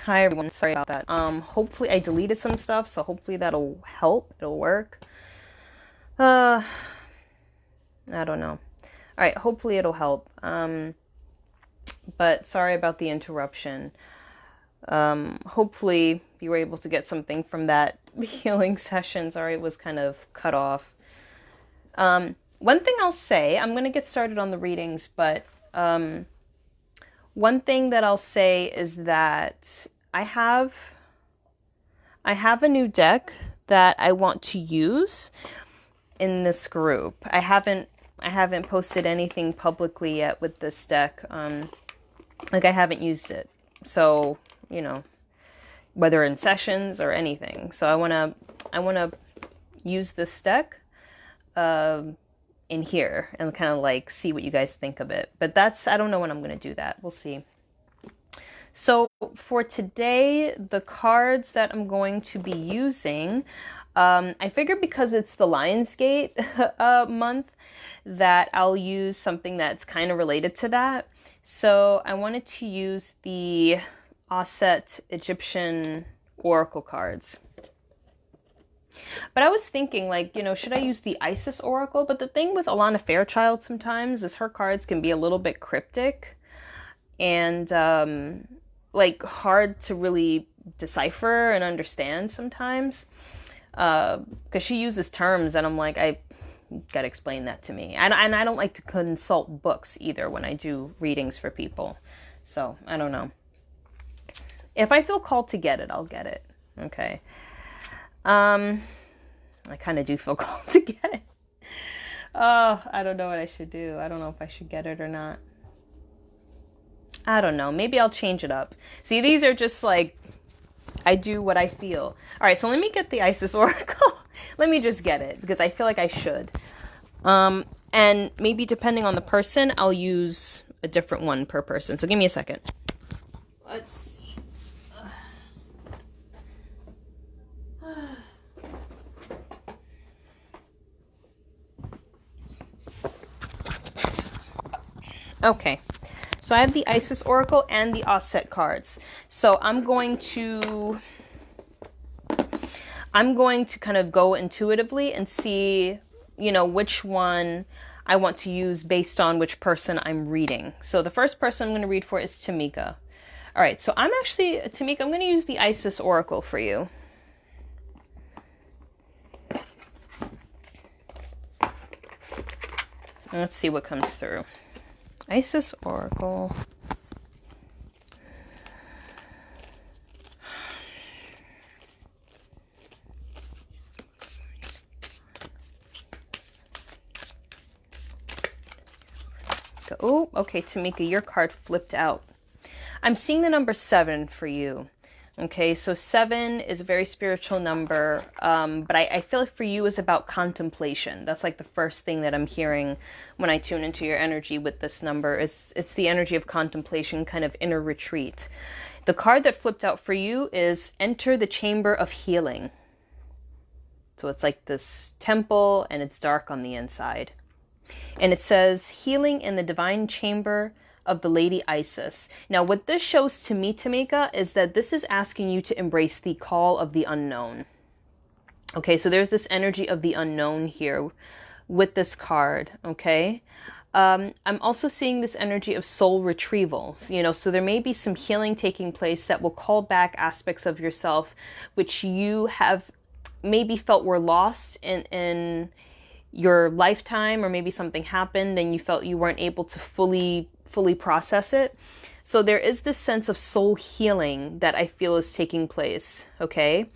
Hi everyone, sorry about that. Hopefully I deleted some stuff, so hopefully that'll help. It'll work. Uh, I don't know. All right, hopefully it'll help. But sorry about the interruption. Hopefully you were able to get something from that healing session. Sorry it was kind of cut off. One thing I'll say, I'm going to get started on the readings, but one thing that I'll say is that I have I have a new deck that I want to use in this group. I haven't posted anything publicly yet with this deck. Like I haven't used it. So, you know, whether in sessions or anything. So I wanna use this deck in here and kind of like see what you guys think of it. But I don't know when I'm gonna do that. We'll see. So for today, the cards that I'm going to be using, I figured because it's the Lionsgate month that I'll use something that's kind of related to that. So I wanted to use the Osset Egyptian Oracle cards. But I was thinking, like, should I use the Isis Oracle? But the thing with Alana Fairchild sometimes is her cards can be a little bit cryptic and like hard to really decipher and understand sometimes, because she uses terms and I'm like, I gotta explain that to me, and I don't like to consult books either when I do readings for people. So I don't know, if I feel called to get it, I'll get it. Okay. I kind of do feel called to get it. Oh, I don't know what I should do. I don't know if I should get it or not. I don't know. Maybe I'll change it up. See, these are just like, I do what I feel. All right, so let me get the Isis Oracle. Let me just get it because I feel like I should. And maybe depending on the person, I'll use a different one per person. So give me a second. Let's see. Okay. So I have the Isis Oracle and the Osset cards. So I'm going to kind of go intuitively and see, which one I want to use based on which person I'm reading. So the first person I'm going to read for is Tamika. All right, so Tamika, I'm going to use the Isis Oracle for you. Let's see what comes through. Isis Oracle. Oh, okay, Tamika, your card flipped out. I'm seeing the number 7 for you. Okay, so 7 is a very spiritual number, but I feel like for you is about contemplation. That's like the first thing that I'm hearing when I tune into your energy with this number. It's the energy of contemplation, kind of inner retreat. The card that flipped out for you is Enter the Chamber of Healing. So it's like this temple and it's dark on the inside. And it says, healing in the divine chamber of the Lady Isis. Now, what this shows to me, Tamika, is that this is asking you to embrace the call of the unknown. Okay, so there's this energy of the unknown here with this card, okay? I'm also seeing this energy of soul retrieval, so there may be some healing taking place that will call back aspects of yourself which you have maybe felt were lost in your lifetime, or maybe something happened and you felt you weren't able to fully process it. So there is this sense of soul healing that I feel is taking place, okay?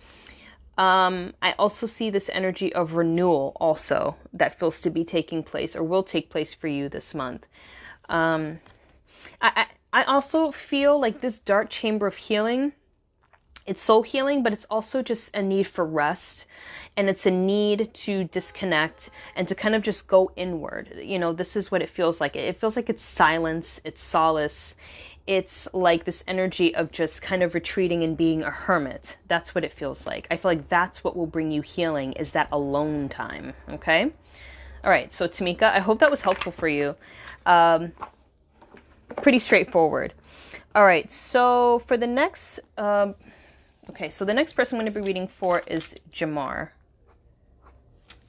I also see this energy of renewal also that feels to be taking place or will take place for you this month. I also feel like this dark chamber of healing, it's soul healing, but it's also just a need for rest. And it's a need to disconnect and to kind of just go inward. This is what it feels like. It feels like it's silence, it's solace. It's like this energy of just kind of retreating and being a hermit. That's what it feels like. I feel like that's what will bring you healing, is that alone time, okay? All right, so Tamika, I hope that was helpful for you. Pretty straightforward. All right, so for the next, okay, so the next person I'm going to be reading for is Jamar.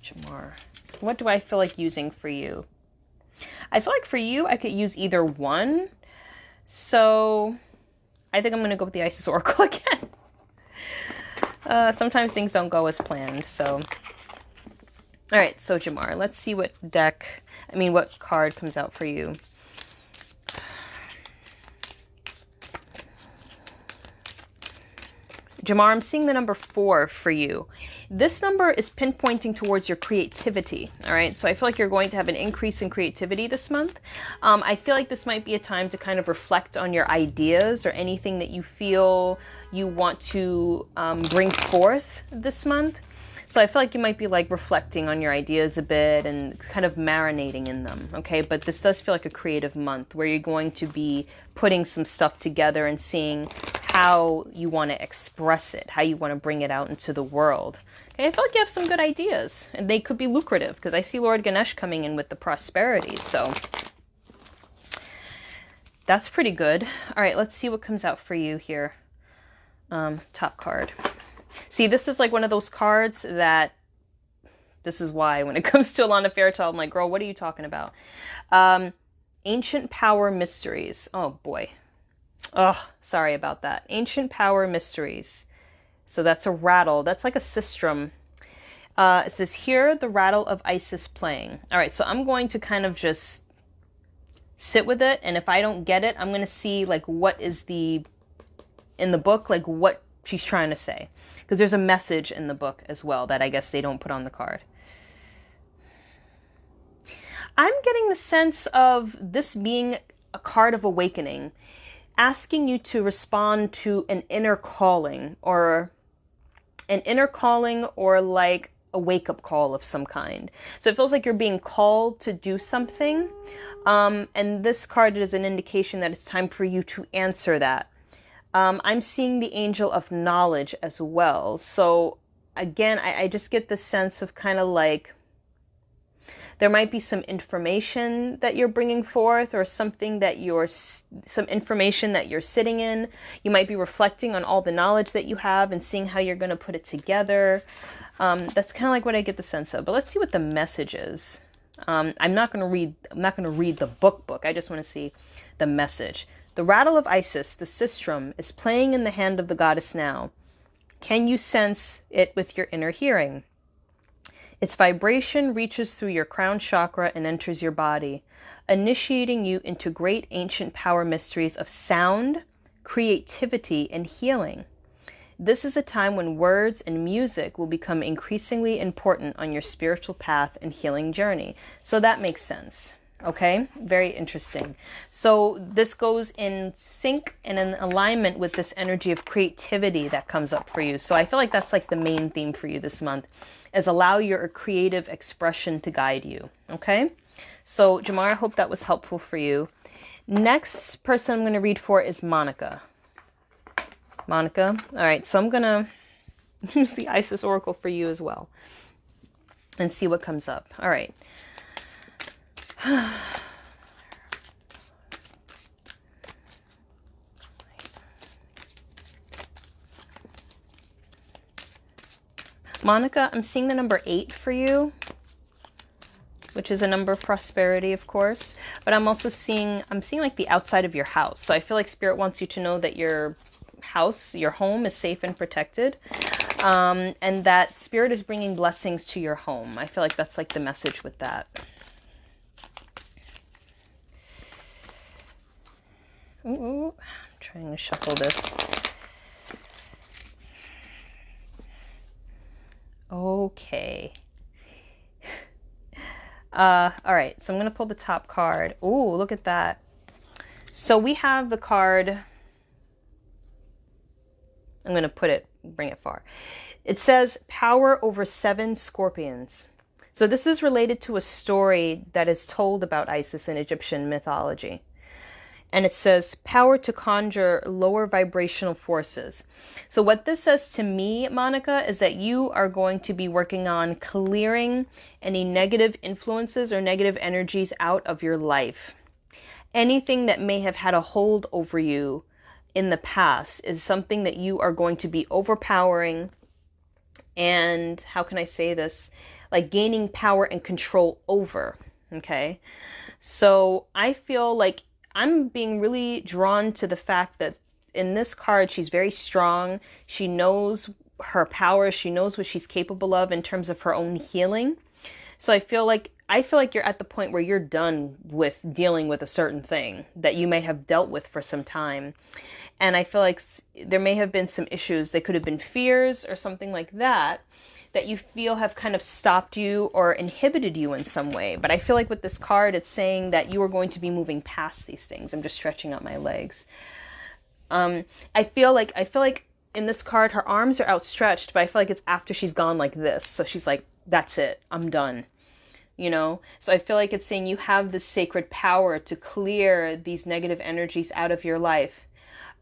Jamar. What do I feel like using for you? I feel like for you, I could use either one. So I think I'm going to go with the Isis Oracle again. Sometimes things don't go as planned, so. All right, so Jamar, let's see what what card comes out for you. Jamar, I'm seeing the number 4 for you. This number is pinpointing towards your creativity, all right? So I feel like you're going to have an increase in creativity this month. I feel like this might be a time to kind of reflect on your ideas or anything that you feel you want to bring forth this month. So I feel like you might be like reflecting on your ideas a bit and kind of marinating in them, okay? But this does feel like a creative month where you're going to be putting some stuff together and seeing how you want to express it, how you want to bring it out into the world. Okay, I feel like you have some good ideas and they could be lucrative because I see Lord Ganesh coming in with the prosperity. So that's pretty good. All right, let's see what comes out for you here. Top card. See, this is like one of those cards that, this is why when it comes to Alana Fairchild, I'm like, girl, what are you talking about? Ancient Power Mysteries. Oh, boy. Oh, sorry about that. Ancient Power Mysteries. So that's a rattle. That's like a sistrum. It says, hear the rattle of Isis playing. All right, so I'm going to kind of just sit with it. And if I don't get it, I'm going to see like what is in the book, like what she's trying to say. Because there's a message in the book as well that I guess they don't put on the card. I'm getting the sense of this being a card of awakening, asking you to respond to an inner calling or like a wake-up call of some kind. So it feels like you're being called to do something. And this card is an indication that it's time for you to answer that. I'm seeing the angel of knowledge as well. So again, I just get the sense of kind of like there might be some information that you're bringing forth or some information that you're sitting in. You might be reflecting on all the knowledge that you have and seeing how you're going to put it together. That's kind of like what I get the sense of. But let's see what the message is. I'm not going to read the book. I just want to see the message. The rattle of Isis, the sistrum, is playing in the hand of the goddess now. Can you sense it with your inner hearing? Its vibration reaches through your crown chakra and enters your body, initiating you into great ancient power mysteries of sound, creativity, and healing. This is a time when words and music will become increasingly important on your spiritual path and healing journey. So that makes sense. Okay, very interesting. So this goes in sync and in alignment with this energy of creativity that comes up for you. So I feel like that's like the main theme for you this month, is allow your creative expression to guide you. Okay, so Jamar, I hope that was helpful for you. Next person I'm going to read for is Monica. Monica. All right, so I'm going to use the Isis Oracle for you as well and see what comes up. All right. Monica, I'm seeing the number 8 for you, which is a number of prosperity, of course. But I'm also seeing like the outside of your house. So I feel like Spirit wants you to know that your house, your home is safe and protected. And that Spirit is bringing blessings to your home. I feel like that's like the message with that. Ooh, I'm trying to shuffle this. Okay. All right, so I'm going to pull the top card. Ooh, look at that. So we have the card. I'm going to bring it far. It says power over 7 scorpions. So this is related to a story that is told about Isis in Egyptian mythology. And it says power to conjure lower vibrational forces. So what this says to me, Monica, is that you are going to be working on clearing any negative influences or negative energies out of your life. Anything that may have had a hold over you in the past is something that you are going to be overpowering and, how can I say this, like gaining power and control over. Okay. So I feel like I'm being really drawn to the fact that in this card, she's very strong. She knows her power. She knows what she's capable of in terms of her own healing. So I feel like you're at the point where you're done with dealing with a certain thing that you may have dealt with for some time. And I feel like there may have been some issues. They could have been fears or something like that that you feel have kind of stopped you or inhibited you in some way. But I feel like with this card, it's saying that you are going to be moving past these things. I'm just stretching out my legs. I feel like in this card, her arms are outstretched, but I feel like it's after she's gone like this. So she's like, that's it. I'm done. You know? So I feel like it's saying you have this sacred power to clear these negative energies out of your life.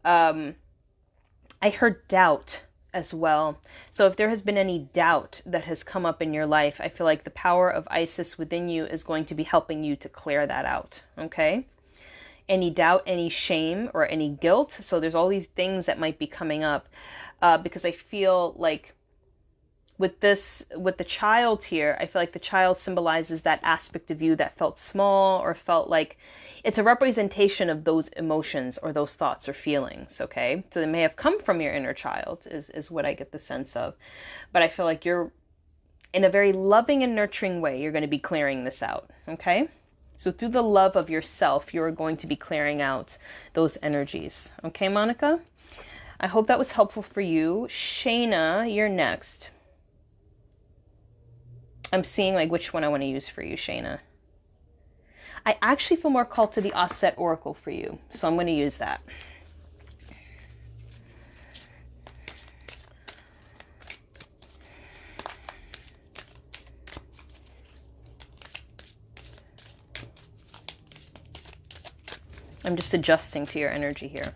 I heard doubt as well. So if there has been any doubt that has come up in your life, I feel like the power of Isis within you is going to be helping you to clear that out. Okay? Any doubt, any shame, or any guilt. So there's all these things that might be coming up, because I feel like with the child here, I feel like the child symbolizes that aspect of you that felt small or felt like it's a representation of those emotions or those thoughts or feelings. Okay. So they may have come from your inner child is what I get the sense of, but I feel like you're in a very loving and nurturing way. You're going to be clearing this out. Okay. So through the love of yourself, you're going to be clearing out those energies. Okay, Monica? I hope that was helpful for you. Shayna, you're next. I'm seeing like which one I want to use for you, Shayna. I actually feel more called to the Osset Oracle for you, so I'm going to use that. I'm just adjusting to your energy here.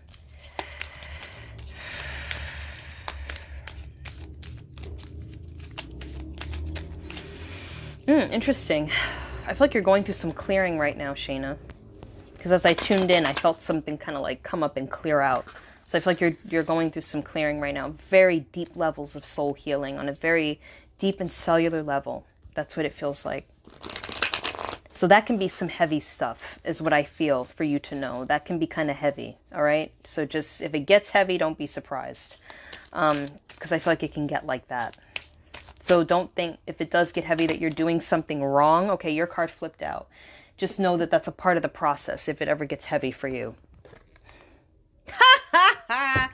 Interesting. I feel like you're going through some clearing right now, Shayna. Because as I tuned in, I felt something kind of like come up and clear out. So I feel like you're going through some clearing right now. Very deep levels of soul healing on a very deep and cellular level. That's what it feels like. So that can be some heavy stuff, is what I feel for you to know. That can be kind of heavy, all right? So just, if it gets heavy, don't be surprised. Because I feel like it can get like that. So don't think, if it does get heavy, that you're doing something wrong. Okay, your card flipped out. Just know that that's a part of the process if it ever gets heavy for you. I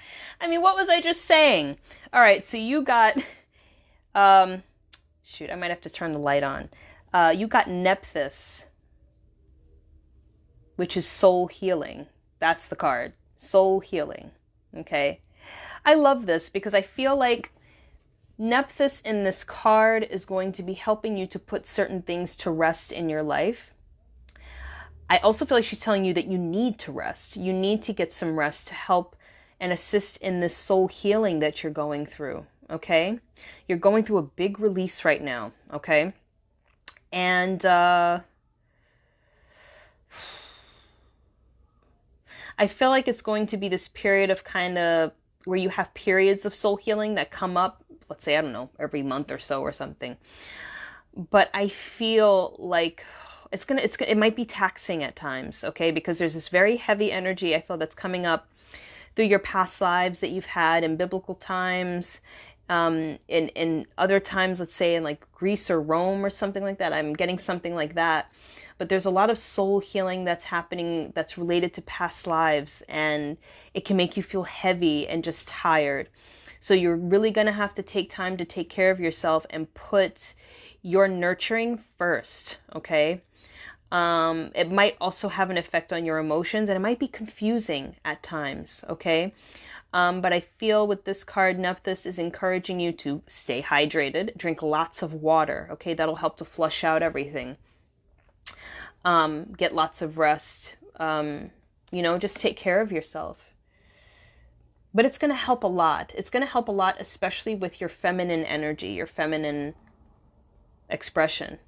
mean, what was I just saying? All right, so you got... shoot, I might have to turn the light on. You got Nephthys, which is soul healing. That's the card. Soul healing. Okay. I love this because I feel like Nephthys in this card is going to be helping you to put certain things to rest in your life. I also feel like she's telling you that you need to rest. You need to get some rest to help and assist in this soul healing that you're going through. Okay. You're going through a big release right now. Okay. And I feel like it's going to be this period of kind of where you have periods of soul healing that come up, let's say, I don't know, every month or so or something. But I feel like it might be taxing at times, okay? Because there's this very heavy energy I feel that's coming up through your past lives that you've had in biblical times, in other times, let's say in like Greece or Rome or something like that. I'm getting something like that. But there's a lot of soul healing that's happening that's related to past lives, and it can make you feel heavy and just tired. So you're really going to have to take time to take care of yourself and put your nurturing first, okay? It might also have an effect on your emotions, and it might be confusing at times, okay? But I feel with this card, Nephthys is encouraging you to stay hydrated, drink lots of water, okay? That'll help to flush out everything. Get lots of rest, just take care of yourself. But it's going to help a lot. It's going to help a lot, especially with your feminine energy, your feminine expression.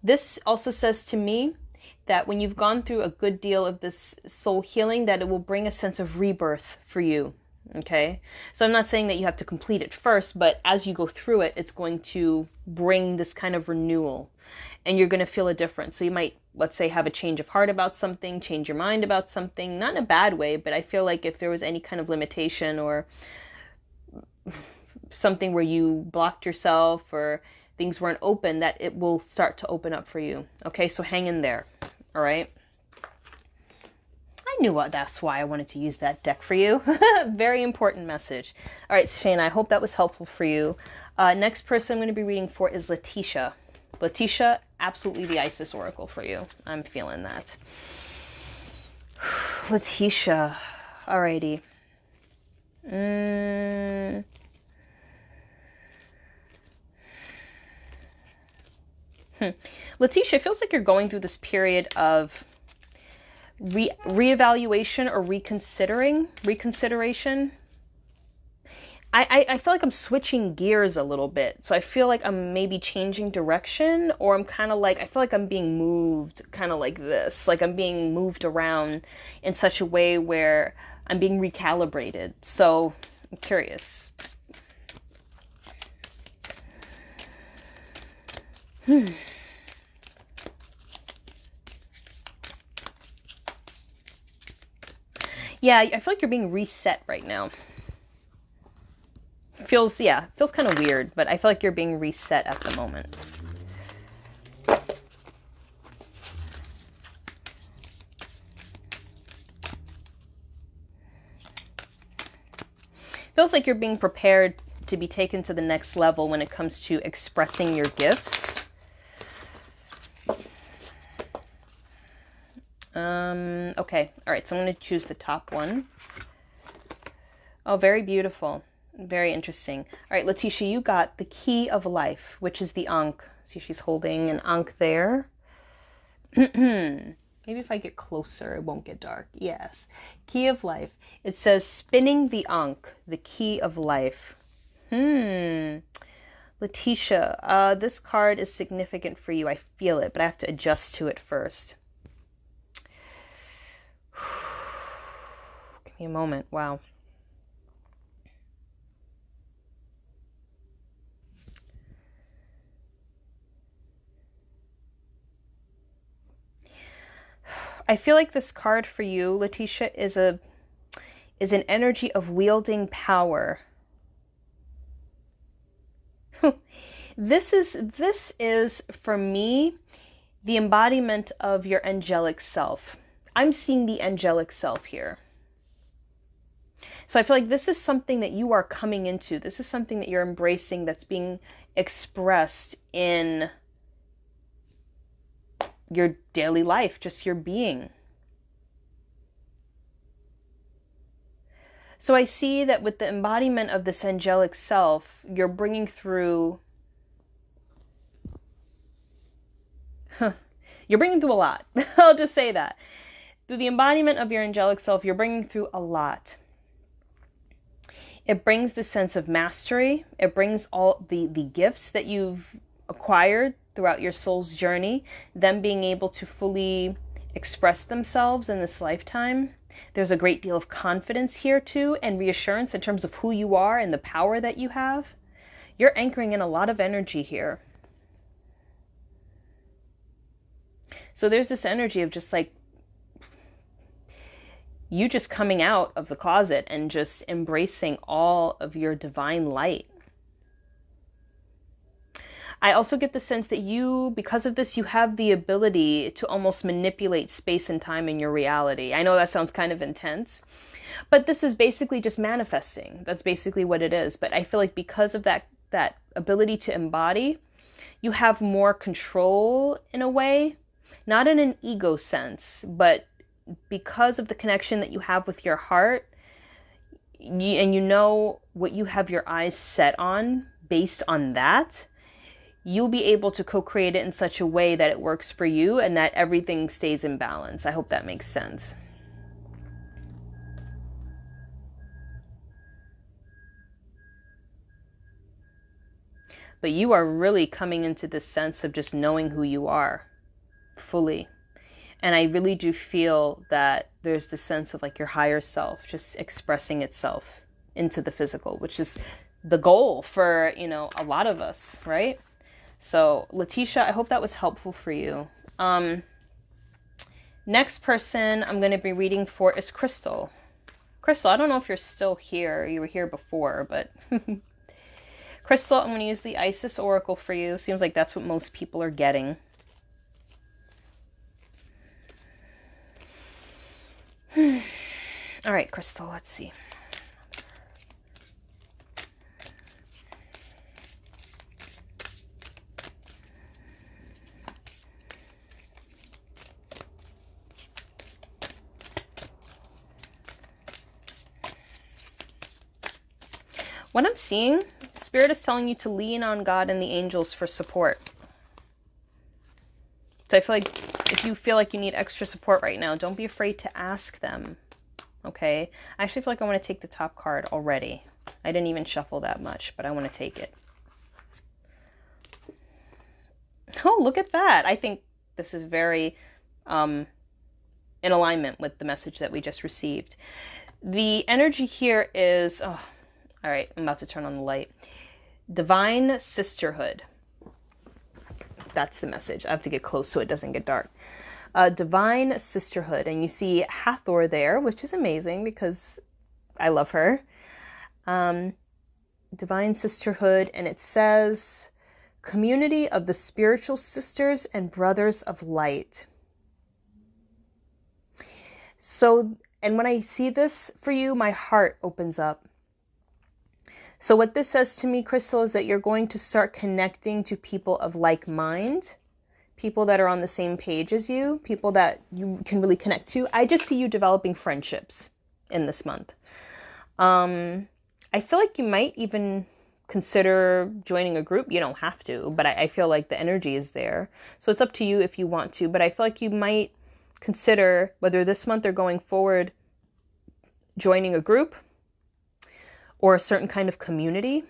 This also says to me that when you've gone through a good deal of this soul healing, that it will bring a sense of rebirth for you. Okay, so I'm not saying that you have to complete it first, but as you go through it, it's going to bring this kind of renewal, and you're going to feel a difference. So you might, let's say, have a change of heart about something, change your mind about something, not in a bad way, but I feel like if there was any kind of limitation or something where you blocked yourself or things weren't open, that it will start to open up for you. Okay, so hang in there. All right. I knew that's why I wanted to use that deck for you. Very important message. All right, Shane, I hope that was helpful for you. Next person I'm going to be reading for is Letitia. Letitia, absolutely the Isis Oracle for you. I'm feeling that. Letitia. Alrighty. Letitia, feels like you're going through this period of reevaluation or reconsideration. I feel like I'm switching gears a little bit. So I feel like I'm maybe changing direction, or I'm kind of like, I feel like I'm being moved kind of like this. Like I'm being moved around in such a way where I'm being recalibrated. So I'm curious. Yeah, I feel like you're being reset right now. Feels kind of weird, but I feel like you're being reset at the moment. Feels like you're being prepared to be taken to the next level when it comes to expressing your gifts. Okay. All right. So I'm going to choose the top one. Oh, very beautiful. Very interesting. All right, Letitia, you got the Key of Life, which is the Ankh. See, she's holding an Ankh there. Maybe if I get closer, it won't get dark. Yes. Key of Life. It says, spinning the Ankh, the Key of Life. Letitia, this card is significant for you. I feel it, but I have to adjust to it first. Give me a moment. Wow. I feel like this card for you, Letitia, is an energy of wielding power. This is for me the embodiment of your angelic self. I'm seeing the angelic self here. So I feel like this is something that you are coming into. This is something that you're embracing, that's being expressed in your daily life, just your being. So I see that with the embodiment of this angelic self, you're bringing through, you're bringing through a lot. I'll just say that. Through the embodiment of your angelic self, you're bringing through a lot. It brings the sense of mastery. It brings all the gifts that you've acquired throughout your soul's journey, them being able to fully express themselves in this lifetime. There's a great deal of confidence here too, and reassurance in terms of who you are and the power that you have. You're anchoring in a lot of energy here. So there's this energy of just like you just coming out of the closet and just embracing all of your divine light. I also get the sense that you, because of this, you have the ability to almost manipulate space and time in your reality. I know that sounds kind of intense, but this is basically just manifesting. That's basically what it is. But I feel like because of that ability to embody, you have more control in a way, not in an ego sense, but because of the connection that you have with your heart, and you know what you have your eyes set on based on that, you'll be able to co-create it in such a way that it works for you and that everything stays in balance. I hope that makes sense. But you are really coming into this sense of just knowing who you are fully. And I really do feel that there's this sense of like your higher self just expressing itself into the physical, which is the goal for, you know, a lot of us, right? So Letitia, I hope that was helpful for you. Next person I'm going to be reading for is Crystal. Crystal, I don't know if you're still here. You were here before, but Crystal, I'm going to use the Isis Oracle for you. Seems like that's what most people are getting. All right, Crystal, let's see. What I'm seeing, Spirit is telling you to lean on God and the angels for support. So I feel like if you feel like you need extra support right now, don't be afraid to ask them. Okay? I actually feel like I want to take the top card already. I didn't even shuffle that much, but I want to take it. Oh, look at that. I think this is very in alignment with the message that we just received. The energy here is... Oh, all right, I'm about to turn on the light. Divine sisterhood. That's the message. I have to get close so it doesn't get dark. Divine sisterhood. And you see Hathor there, which is amazing because I love her. Divine sisterhood. And it says, community of the spiritual sisters and brothers of light. So, and when I see this for you, my heart opens up. So what this says to me, Crystal, is that you're going to start connecting to people of like mind, people that are on the same page as you, people that you can really connect to. I just see you developing friendships in this month. I feel like you might even consider joining a group. You don't have to, but I feel like the energy is there. So it's up to you if you want to, but I feel like you might consider whether this month or going forward, joining a group or a certain kind of community.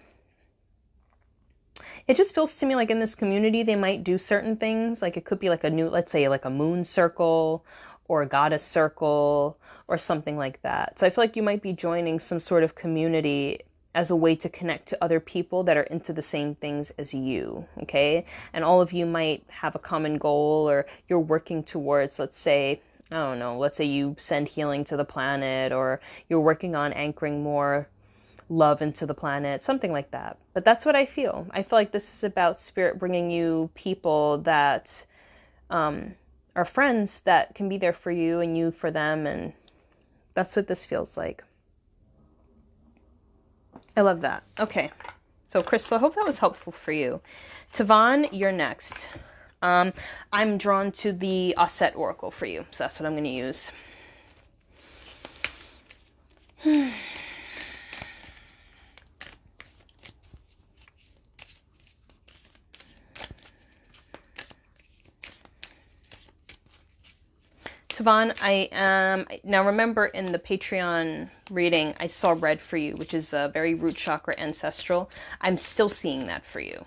It just feels to me like in this community, they might do certain things. Like it could be like a new, let's say like a moon circle or a goddess circle or something like that. So I feel like you might be joining some sort of community as a way to connect to other people that are into the same things as you, okay? And all of you might have a common goal, or you're working towards, let's say, I don't know, let's say you send healing to the planet, or you're working on anchoring more love into the planet, something like that. But that's what I feel. I feel like this is about Spirit bringing you people that are friends that can be there for you and you for them. And that's what this feels like. I love that. Okay. So Crystal, I hope that was helpful for you. Tavon, you're next. I'm drawn to the Aset Oracle for you. So that's what I'm going to use. Tavon, I am, now remember in the Patreon reading, I saw red for you, which is very root chakra ancestral. I'm still seeing that for you.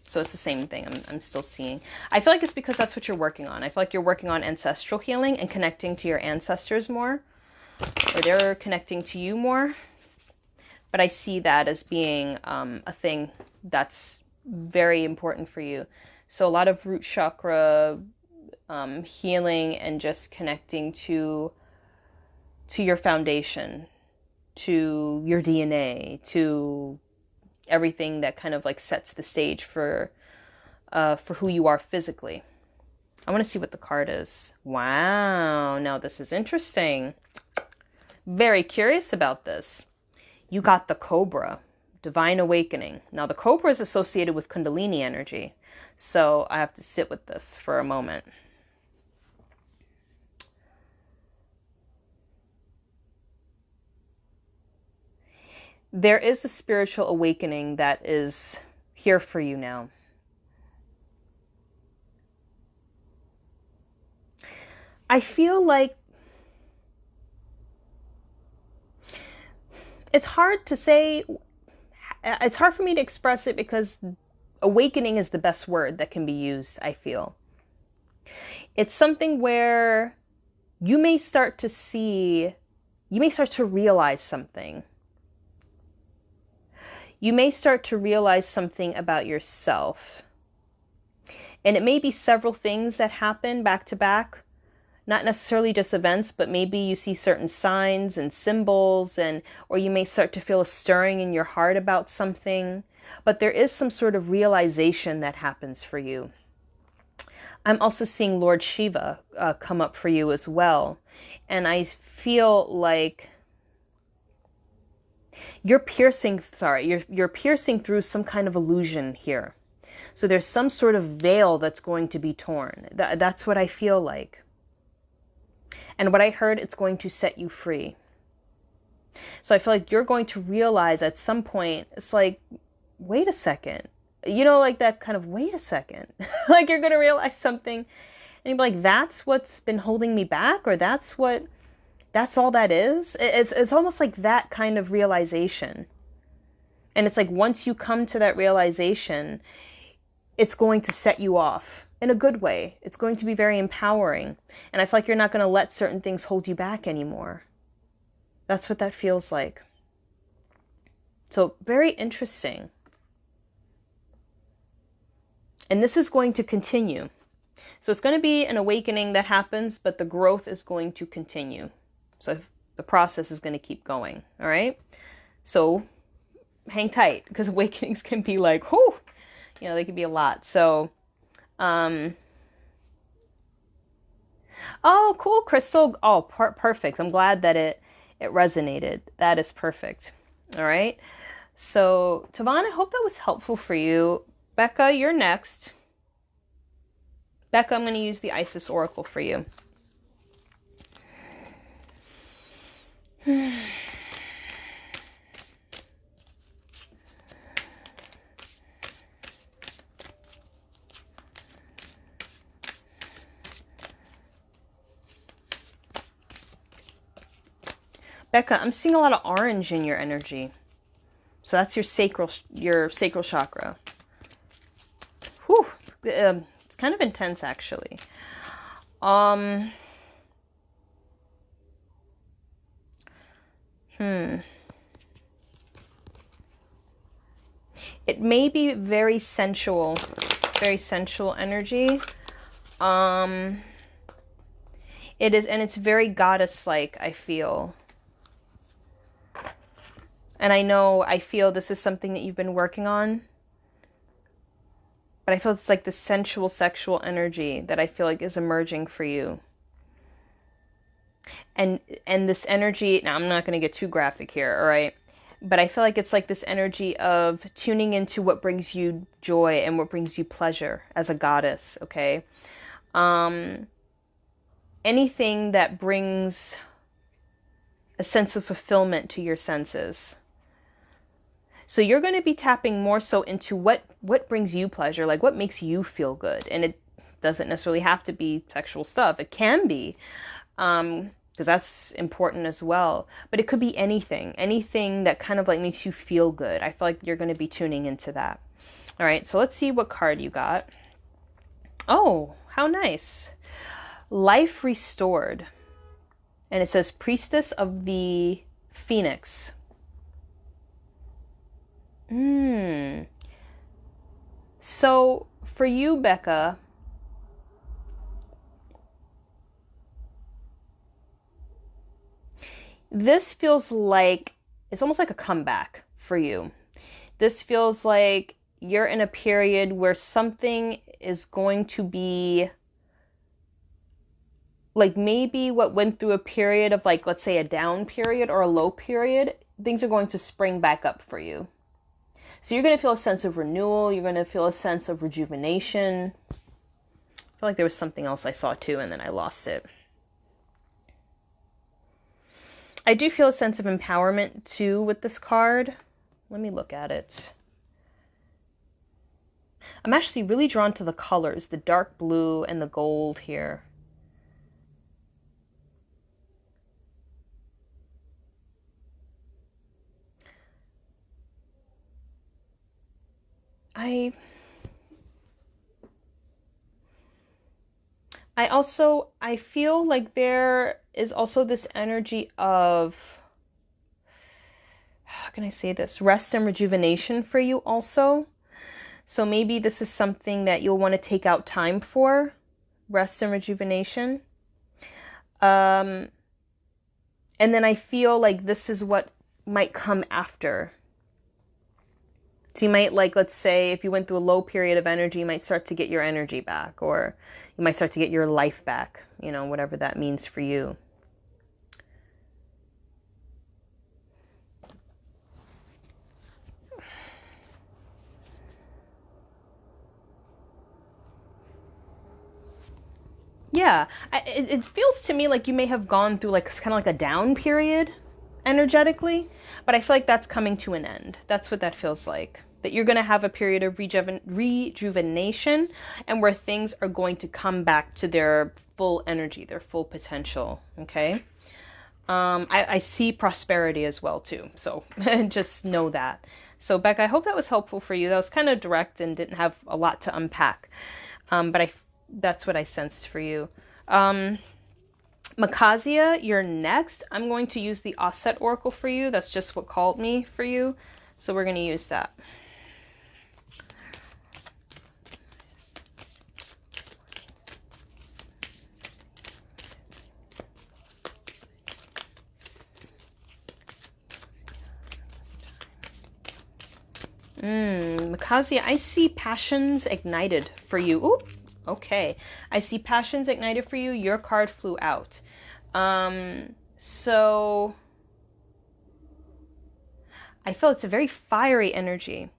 So it's the same thing I'm still seeing. I feel like it's because that's what you're working on. I feel like you're working on ancestral healing and connecting to your ancestors more, or they're connecting to you more. But I see that as being a thing that's very important for you. So a lot of root chakra healing and just connecting to your foundation, to your DNA, to everything that kind of like sets the stage for who you are physically. I want to see what the card is. Wow, now this is interesting. Very curious about this. You got the Cobra, Divine Awakening. Now the Cobra is associated with Kundalini energy, so I have to sit with this for a moment. There is a spiritual awakening that is here for you now. I feel like it's hard to say, it's hard for me to express it because awakening is the best word that can be used, I feel. It's something where you may start to see, you may start to realize something. You may start to realize something about yourself. And it may be several things that happen back to back, not necessarily just events, but maybe you see certain signs and symbols, and or you may start to feel a stirring in your heart about something. But there is some sort of realization that happens for you. I'm also seeing Lord Shiva come up for you as well. And I feel like you're piercing through some kind of illusion here. So there's some sort of veil that's going to be torn. That's what I feel like. And what I heard, it's going to set you free. So I feel like you're going to realize at some point, it's like, wait a second. You know, like that kind of, wait a second. Like you're going to realize something and you'll be like, that's what's been holding me back, or that's all that is. It's almost like that kind of realization. And it's like once you come to that realization, it's going to set you off in a good way. It's going to be very empowering. And I feel like you're not going to let certain things hold you back anymore. That's what that feels like. So very interesting. And this is going to continue. So it's going to be an awakening that happens, but the growth is going to continue. So the process is going to keep going. All right. So hang tight, because awakenings can be like, whoo, you know, they can be a lot. So, oh, cool, Crystal. Oh, perfect. I'm glad that it resonated. That is perfect. All right. So, Tavon, I hope that was helpful for you. Becca, you're next. Becca, I'm going to use the Isis Oracle for you. Becca, I'm seeing a lot of orange in your energy. So that's your sacral chakra. Whew. It's kind of intense, actually. It may be very sensual energy. It is, and it's very goddess-like, I feel. And I feel this is something that you've been working on. But I feel it's like the sensual, sexual energy that I feel like is emerging for you. And this energy, now I'm not going to get too graphic here, all right? But I feel like it's like this energy of tuning into what brings you joy and what brings you pleasure as a goddess, okay? Anything that brings a sense of fulfillment to your senses. So you're going to be tapping more so into what brings you pleasure, like what makes you feel good. And it doesn't necessarily have to be sexual stuff. It can be, because that's important as well. But it could be anything that kind of like makes you feel good. I feel like you're going to be tuning into that. All right, so let's see what card you got. Oh, how nice. Life Restored. And it says Priestess of the Phoenix. So for you, Becca, this feels like it's almost like a comeback for you. This feels like you're in a period where something is going to be like maybe what went through a period of like, let's say a down period or a low period, things are going to spring back up for you. So you're going to feel a sense of renewal. You're going to feel a sense of rejuvenation. I feel like there was something else I saw too, and then I lost it. I do feel a sense of empowerment too with this card. Let me look at it. I'm actually really drawn to the colors, the dark blue and the gold here. I feel like there is also this energy of, how can I say this, rest and rejuvenation for you also. So maybe this is something that you'll want to take out time for, rest and rejuvenation. And then I feel like this is what might come after. So you might, like, let's say if you went through a low period of energy, you might start to get your energy back, or you might start to get your life back, whatever that means for you. Yeah, it feels to me like you may have gone through like kind of like a down period energetically, but I feel like that's coming to an end. That's what that feels like. That you're going to have a period of rejuvenation, and where things are going to come back to their full energy, their full potential. Okay. I see prosperity as well too. So just know that. So Becca, I hope that was helpful for you. That was kind of direct and didn't have a lot to unpack. But that's what I sensed for you. Makazia, you're next. I'm going to use the Osset Oracle for you. That's just what called me for you. So we're going to use that. Makazia, I see passions ignited for you. Ooh, okay. I see passions ignited for you. Your card flew out. So I feel it's a very fiery energy.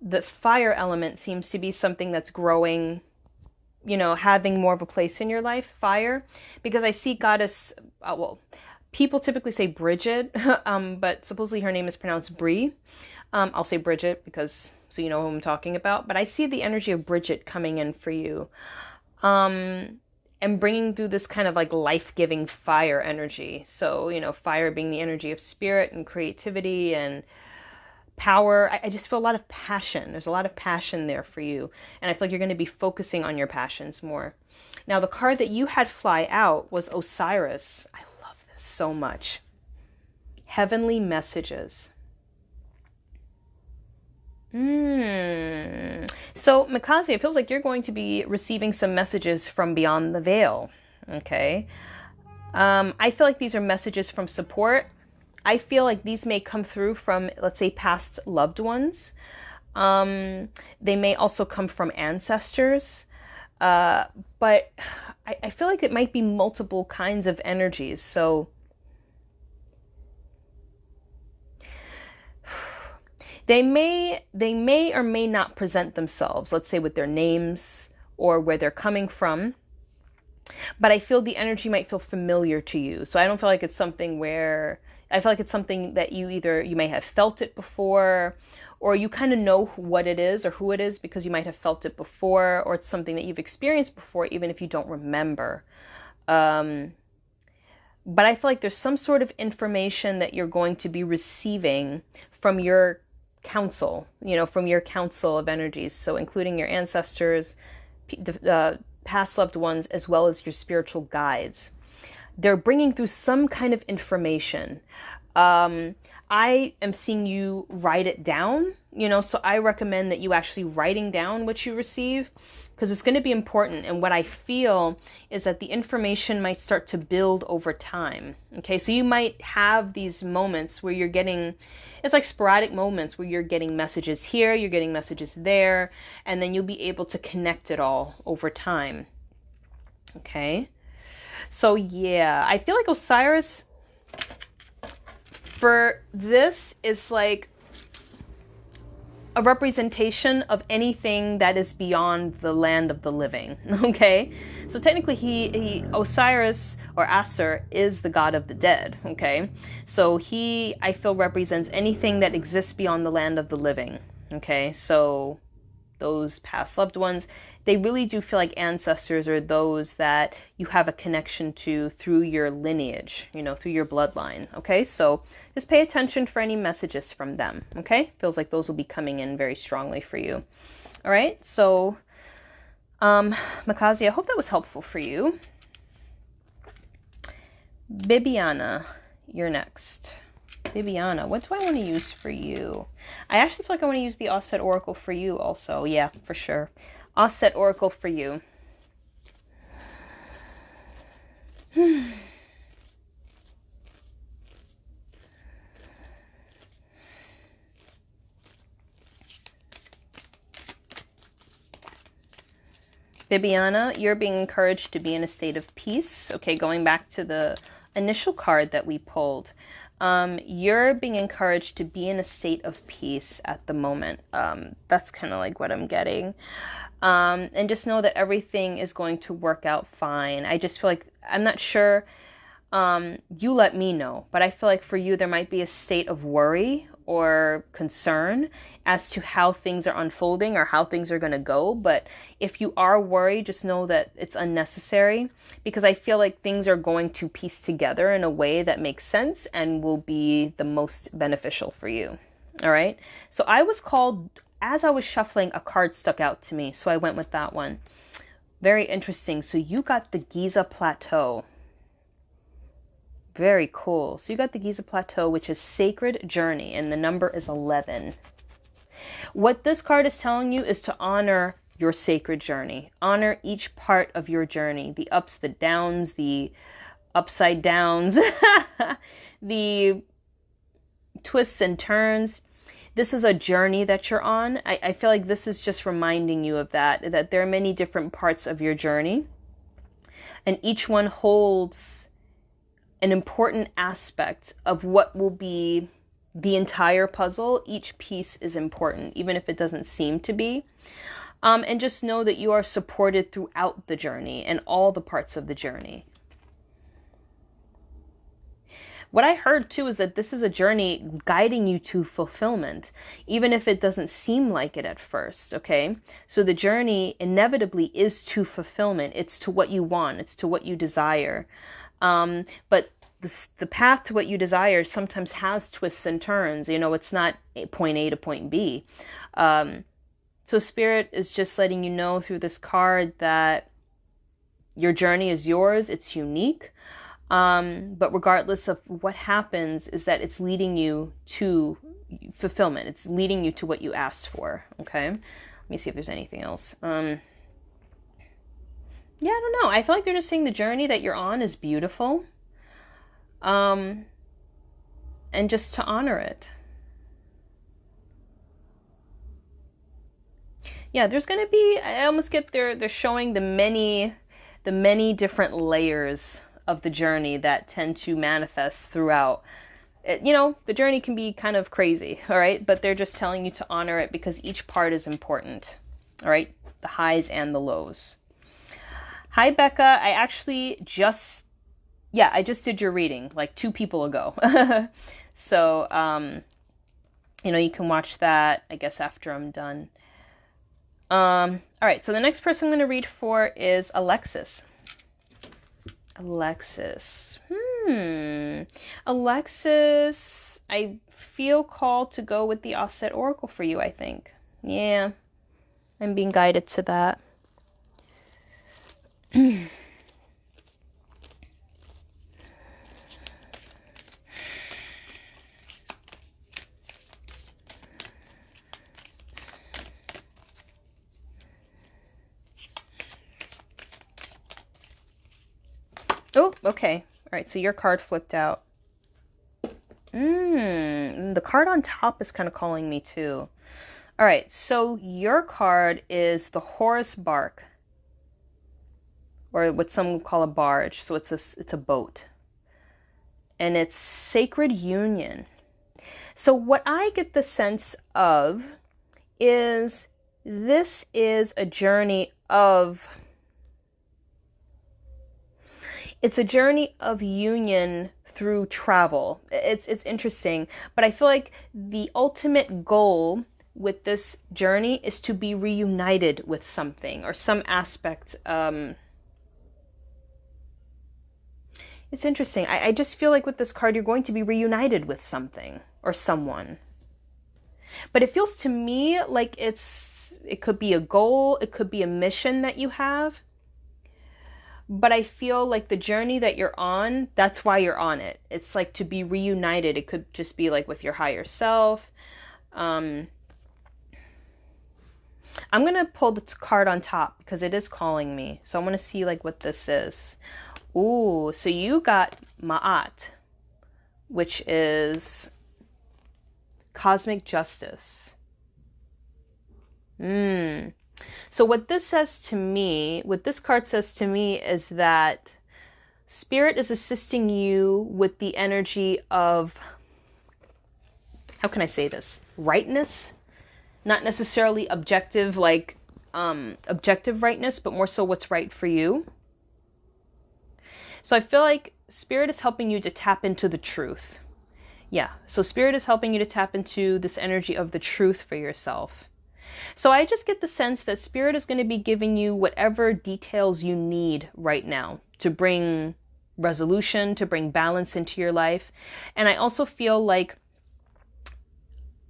The fire element seems to be something that's growing, having more of a place in your life, fire. Because I see goddess, people typically say Bridget, but supposedly her name is pronounced Bree. I'll say Bridget because so you know who I'm talking about. But I see the energy of Bridget coming in for you. And bringing through this kind of like life-giving fire energy. So, fire being the energy of spirit and creativity and power. I just feel a lot of passion. There's a lot of passion there for you. And I feel like you're going to be focusing on your passions more. Now, the card that you had fly out was Osiris. I love this so much. Heavenly messages. So, Makazi, it feels like you're going to be receiving some messages from beyond the veil. Okay. I feel like these are messages from support. I feel like these may come through from, let's say, past loved ones. They may also come from ancestors. But I feel like it might be multiple kinds of energies. So They may or may not present themselves, let's say with their names or where they're coming from. But I feel the energy might feel familiar to you. So I don't feel like it's something where, I feel like it's something that you may have felt it before, or you kind of know what it is or who it is because you might have felt it before, or it's something that you've experienced before, even if you don't remember. But I feel like there's some sort of information that you're going to be receiving from your council, from your council of energies. So including your ancestors, past loved ones, as well as your spiritual guides. They're bringing through some kind of information. I am seeing you write it down, so I recommend that you actually writing down what you receive, because it's going to be important. And what I feel is that the information might start to build over time. Okay, so you might have these moments where you're getting, it's like sporadic moments where you're getting messages here, you're getting messages there, and then you'll be able to connect it all over time. Okay, so yeah, I feel like Osiris for this is like a representation of anything that is beyond the land of the living. Okay, so technically he Osiris or Aser is the god of the dead. Okay, so he, I feel, represents anything that exists beyond the land of the living. Okay, so those past loved ones, they really do feel like ancestors or those that you have a connection to through your lineage, through your bloodline. Okay, so just pay attention for any messages from them. Okay, feels like those will be coming in very strongly for you. All right, so Makazi, I hope that was helpful for you. Bibiana, you're next. Bibiana, what do I want to use for you? I actually feel like I want to use the Offset Oracle for you also. Yeah, for sure. Offset Oracle for you. Bibiana, you're being encouraged to be in a state of peace. Okay, going back to the initial card that we pulled. You're being encouraged to be in a state of peace at the moment. That's kind of like what I'm getting. And just know that everything is going to work out fine. I just feel like, I'm not sure, you let me know, but I feel like for you there might be a state of worry or concern as to how things are unfolding or how things are going to go. But if you are worried, just know that it's unnecessary, because I feel like things are going to piece together in a way that makes sense and will be the most beneficial for you. All right. So I was called, as I was shuffling, a card stuck out to me, so I went with that one. Very interesting. So you got the Giza Plateau. Very cool. So you got the Giza Plateau, which is Sacred Journey, and the number is 11. What this card is telling you is to honor your sacred journey. Honor each part of your journey. The ups, the downs, the upside downs, the twists and turns. This is a journey that you're on. I feel like this is just reminding you of that there are many different parts of your journey, and each one holds an important aspect of what will be the entire puzzle. Each piece is important, even if it doesn't seem to be. And just know that you are supported throughout the journey and all the parts of the journey. What I heard too is that this is a journey guiding you to fulfillment, even if it doesn't seem like it at first, okay? So the journey inevitably is to fulfillment. It's to what you want. It's to what you desire. But the path to what you desire sometimes has twists and turns. You know, it's not point A to point B. So Spirit is just letting you know through this card that your journey is yours. It's unique. But regardless of what happens, is that it's leading you to fulfillment. It's leading you to what you asked for. Okay. Let me see if there's anything else. Yeah, I don't know. I feel like they're just saying the journey that you're on is beautiful. And just to honor it. Yeah, there's going to be, I almost get they're showing the many different layers of the journey that tend to manifest throughout. You know, the journey can be kind of crazy, all right? But they're just telling you to honor it because each part is important, all right? The highs and the lows. Hi, Becca. I just did your reading like 2 people ago. So, you know, you can watch that, I guess, after I'm done. All right. So the next person I'm going to read for is Alexis. Alexis, I feel called to go with the Offset Oracle for you, I think. Yeah, I'm being guided to that. Oh, okay. All right, so your card flipped out. The card on top is kind of calling me too. All right, so your card is the Horus Bark, or what some would call a barge. So it's a boat, and it's Sacred Union. So what I get the sense of is this is a journey of. It's a journey of union through travel. It's interesting, but I feel like the ultimate goal with this journey is to be reunited with something or some aspect. It's interesting. I just feel like with this card, you're going to be reunited with something or someone. But it feels to me like it's it could be a goal, it could be a mission that you have. But I feel like the journey that you're on, that's why you're on it. It's like to be reunited. It could just be like with your higher self. I'm going to pull the card on top because it is calling me. So I want to see like what this is. Ooh, so you got Ma'at, which is cosmic justice. So what this says to me, what this card says to me is that Spirit is assisting you with the energy of, how can I say this? Rightness? Not necessarily objective, like objective rightness, but more so what's right for you. So I feel like Spirit is helping you to tap into the truth. Yeah, so Spirit is helping you to tap into this energy of the truth for yourself. So I just get the sense that Spirit is going to be giving you whatever details you need right now to bring resolution, to bring balance into your life. And I also feel like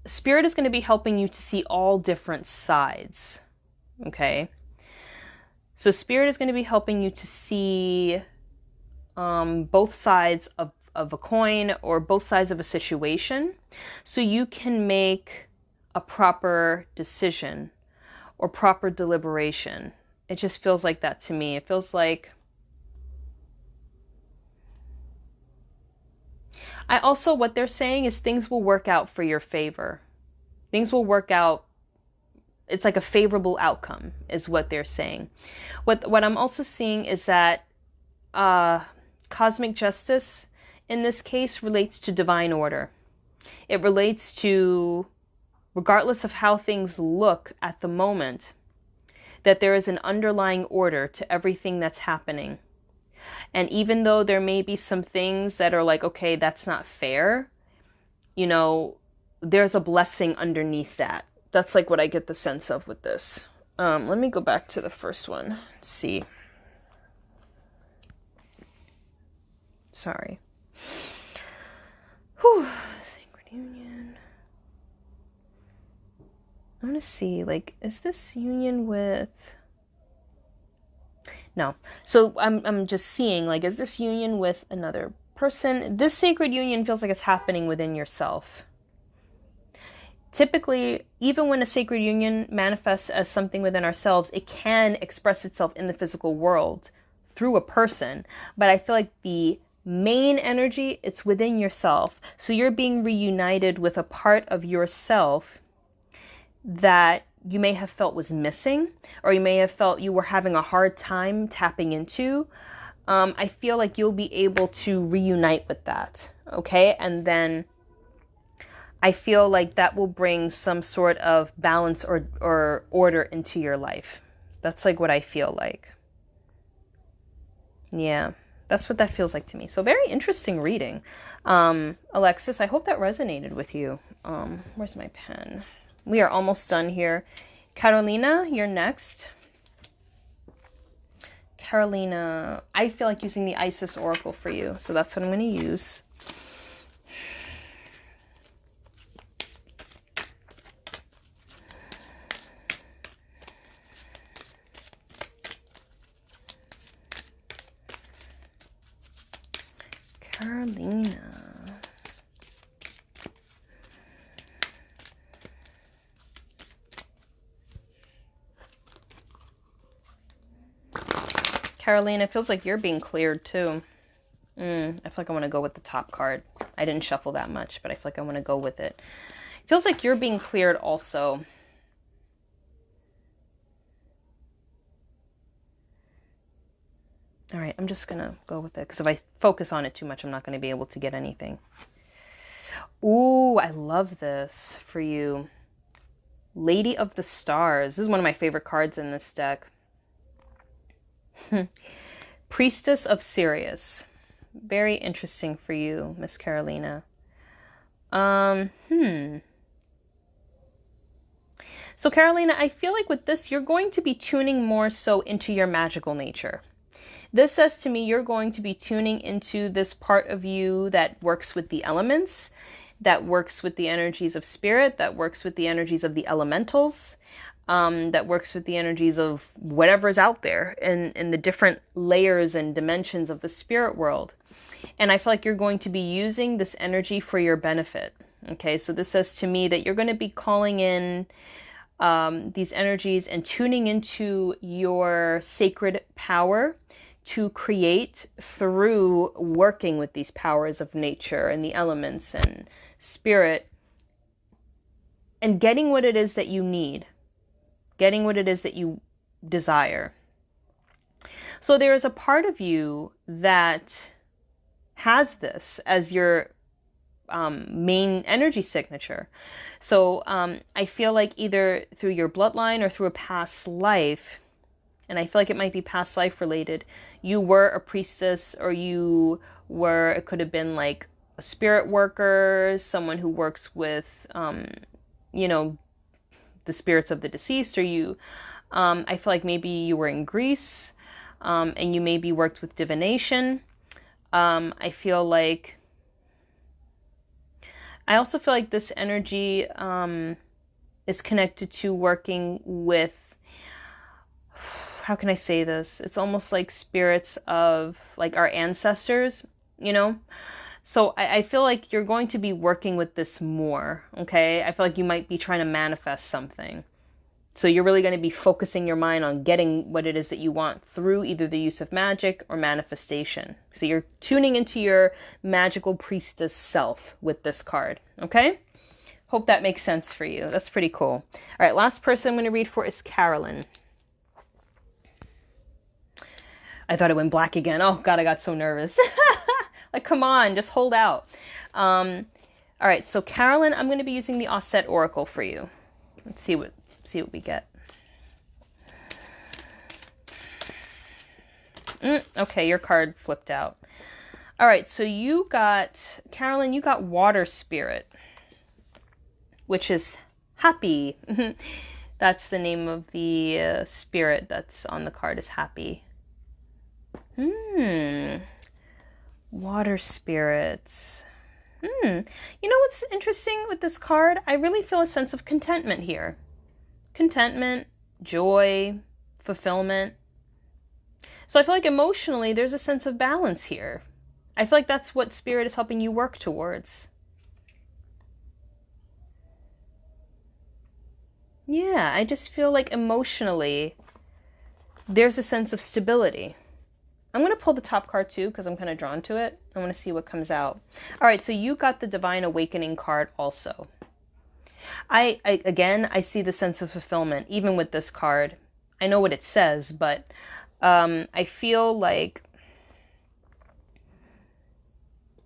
Spirit is going to be helping you to see all different sides. Okay? So Spirit is going to be helping you to see both sides of a coin or both sides of a situation, so you can make a proper decision or proper deliberation. It just feels like that to me. It feels like what they're saying is things will work out for your favor. Things will work out. It's like a favorable outcome is what they're saying. What I'm also seeing is that cosmic justice in this case relates to divine order. It relates to, regardless of how things look at the moment, that there is an underlying order to everything that's happening. And even though there may be some things that are like, okay, that's not fair, you know, there's a blessing underneath that. That's like what I get the sense of with this. Let me go back to the first one. See. Sorry. Whew. Sacred Union. I want to see, like, is this union with... No. So I'm just seeing, like, is this union with another person? This sacred union feels like it's happening within yourself. Typically, even when a sacred union manifests as something within ourselves, it can express itself in the physical world through a person. But I feel like the main energy, it's within yourself. So you're being reunited with a part of yourself that you may have felt was missing, or you may have felt you were having a hard time tapping into. I feel like you'll be able to reunite with that. Okay. And then I feel like that will bring some sort of balance or order into your life. That's like what I feel like. Yeah. That's what that feels like to me. So very interesting reading. Alexis, I hope that resonated with you. Where's my pen? We are almost done here. Carolina, you're next. Carolina, I feel like using the Isis Oracle for you. So that's what I'm going to use. Carolina. Carolina, it feels like you're being cleared too. I feel like I want to go with the top card. I didn't shuffle that much, but I feel like I want to go with it. It feels like you're being cleared also. All right, I'm just going to go with it because if I focus on it too much, I'm not going to be able to get anything. Ooh, I love this for you. Lady of the Stars. This is one of my favorite cards in this deck. Priestess of Sirius. Very interesting for you, Miss Carolina. So Carolina, I feel like with this, you're going to be tuning more so into your magical nature. This says to me, you're going to be tuning into this part of you that works with the elements, that works with the energies of spirit, that works with the energies of the elementals. that works with the energies of whatever's out there in the different layers and dimensions of the spirit world. And I feel like you're going to be using this energy for your benefit. Okay, so this says to me that you're going to be calling in these energies and tuning into your sacred power to create through working with these powers of nature and the elements and spirit, and getting what it is that you need, getting what it is that you desire. So there is a part of you that has this as your main energy signature. So I feel like either through your bloodline or through a past life, and I feel like it might be past life related, you were a priestess, or you were, it could have been like a spirit worker, someone who works with, you know, the spirits of the deceased, or you, I feel like maybe you were in Greece, and you maybe worked with divination. I also feel like this energy is connected to working with, how can I say this? It's almost like spirits of like our ancestors, you know? So I feel like you're going to be working with this more, okay? I feel like you might be trying to manifest something. So you're really going to be focusing your mind on getting what it is that you want through either the use of magic or manifestation. So you're tuning into your magical priestess self with this card, okay? Hope that makes sense for you. That's pretty cool. All right, last person I'm going to read for is Carolyn. I thought it went black again. Oh, God, I got so nervous. Like, come on, just hold out. All right, so Carolyn, I'm going to be using the Osset Oracle for you. Let's see what we get. Okay, your card flipped out. All right, so you got, Carolyn, you got Water Spirit, which is happy. That's the name of the spirit that's on the card, is happy. Water spirits. You know what's interesting with this card? I really feel a sense of contentment here. Contentment, joy, fulfillment. So I feel like emotionally there's a sense of balance here. I feel like that's what Spirit is helping you work towards. Yeah, I just feel like emotionally there's a sense of stability. I'm going to pull the top card too because I'm kind of drawn to it. I want to see what comes out. All right, so you got the Divine Awakening card also. I see the sense of fulfillment even with this card. I know what it says, but I feel like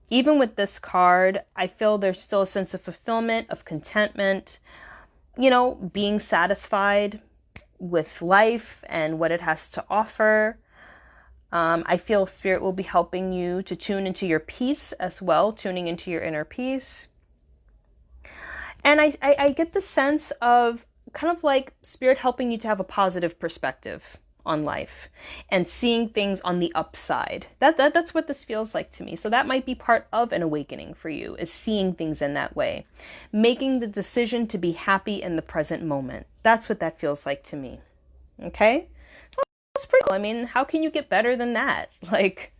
even with this card, I feel there's still a sense of fulfillment, of contentment, you know, being satisfied with life and what it has to offer. I feel Spirit will be helping you to tune into your peace as well, tuning into your inner peace. And I get the sense of kind of like Spirit helping you to have a positive perspective on life and seeing things on the upside. That's what this feels like to me. So that might be part of an awakening for you, is seeing things in that way. Making the decision to be happy in the present moment. That's what that feels like to me. Okay? That's pretty cool. I mean, how can you get better than that? Like,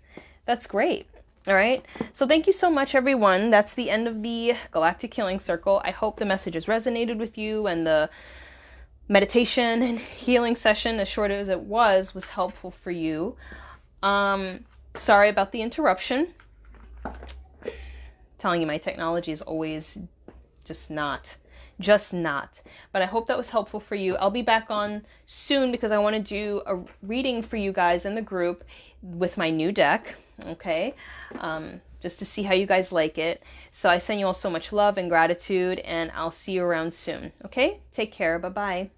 that's great. All right. So thank you so much, everyone. That's the end of the Galactic Healing Circle. I hope the messages resonated with you and the meditation and healing session, as short as it was helpful for you. Sorry about the interruption. Telling you, my technology is always just not. But I hope that was helpful for you. I'll be back on soon because I want to do a reading for you guys in the group with my new deck. Okay. Just to see how you guys like it. So I send you all so much love and gratitude, and I'll see you around soon. Okay? Take care. Bye-bye.